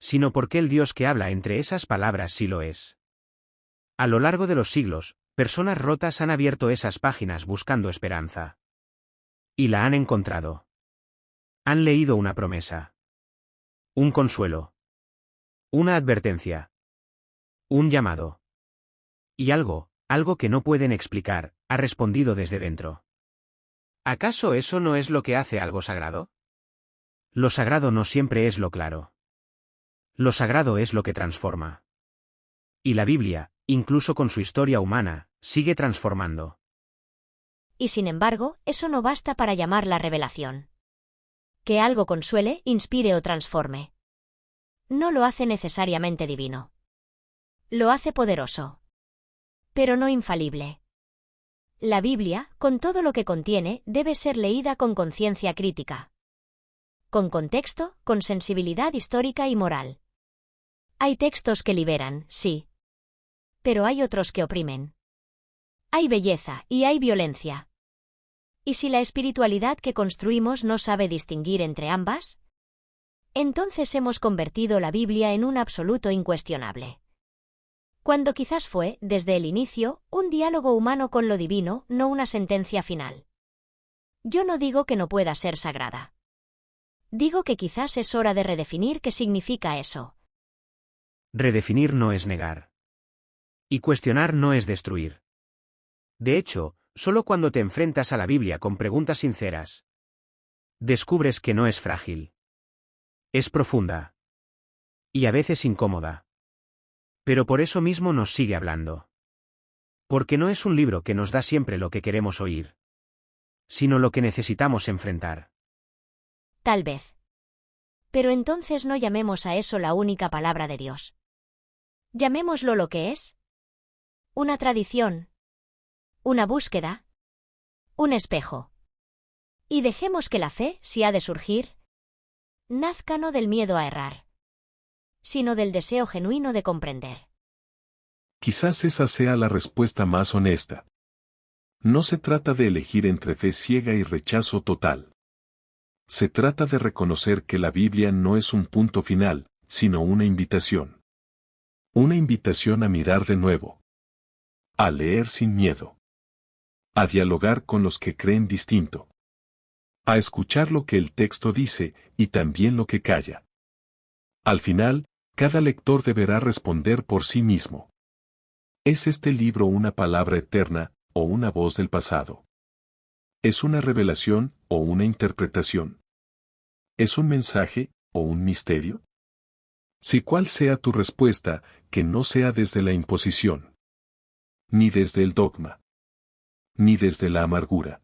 Speaker 2: sino porque el Dios que habla entre esas palabras sí lo es. A lo largo de los siglos, personas rotas han abierto esas páginas buscando esperanza. Y la han encontrado. Han leído una promesa. Un consuelo. Una advertencia. Un llamado. Y algo que no pueden explicar, ha respondido desde dentro. ¿Acaso eso no es lo que hace algo sagrado? Lo sagrado no siempre es lo claro. Lo sagrado es lo que transforma. Y la Biblia, incluso con su historia humana, sigue transformando.
Speaker 3: Y sin embargo, eso no basta para llamarla revelación. Que algo consuele, inspire o transforme. No lo hace necesariamente divino. Lo hace poderoso. Pero no infalible. La Biblia, con todo lo que contiene, debe ser leída con conciencia crítica. Con contexto, con sensibilidad histórica y moral. Hay textos que liberan, sí. Pero hay otros que oprimen. Hay belleza y hay violencia. ¿Y si la espiritualidad que construimos no sabe distinguir entre ambas? Entonces hemos convertido la Biblia en un absoluto incuestionable. Cuando quizás fue, desde el inicio, un diálogo humano con lo divino, no una sentencia final. Yo no digo que no pueda ser sagrada. Digo que quizás es hora de redefinir qué significa eso.
Speaker 2: Redefinir no es negar. Y cuestionar no es destruir. De hecho, solo cuando te enfrentas a la Biblia con preguntas sinceras, descubres que no es frágil. Es profunda. Y a veces incómoda. Pero por eso mismo nos sigue hablando. Porque no es un libro que nos da siempre lo que queremos oír, sino lo que necesitamos enfrentar.
Speaker 3: Tal vez. Pero entonces no llamemos a eso la única palabra de Dios. Llamémoslo lo que es. Una tradición. Una búsqueda. Un espejo. Y dejemos que la fe, si ha de surgir, nazca no del miedo a errar, sino del deseo genuino de comprender.
Speaker 1: Quizás esa sea la respuesta más honesta. No se trata de elegir entre fe ciega y rechazo total. Se trata de reconocer que la Biblia no es un punto final, sino una invitación. Una invitación a mirar de nuevo. A leer sin miedo. A dialogar con los que creen distinto. A escuchar lo que el texto dice y también lo que calla. Al final, cada lector deberá responder por sí mismo. ¿Es este libro una palabra eterna o una voz del pasado? ¿Es una revelación o una interpretación? ¿Es un mensaje o un misterio? Si cual sea tu respuesta, que no sea desde la imposición, ni desde el dogma, ni desde la amargura.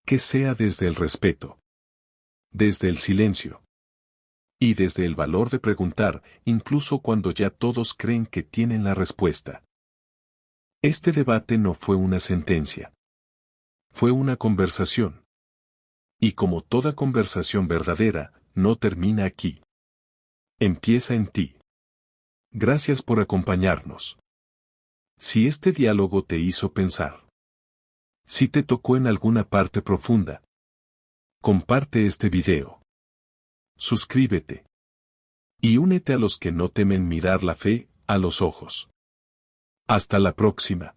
Speaker 1: Que sea desde el respeto, desde el silencio, y desde el valor de preguntar, incluso cuando ya todos creen que tienen la respuesta. Este debate no fue una sentencia. Fue una conversación. Y como toda conversación verdadera, no termina aquí. Empieza en ti. Gracias por acompañarnos. Si este diálogo te hizo pensar, si te tocó en alguna parte profunda, comparte este video. Suscríbete. Y únete a los que no temen mirar la fe a los ojos. Hasta la próxima.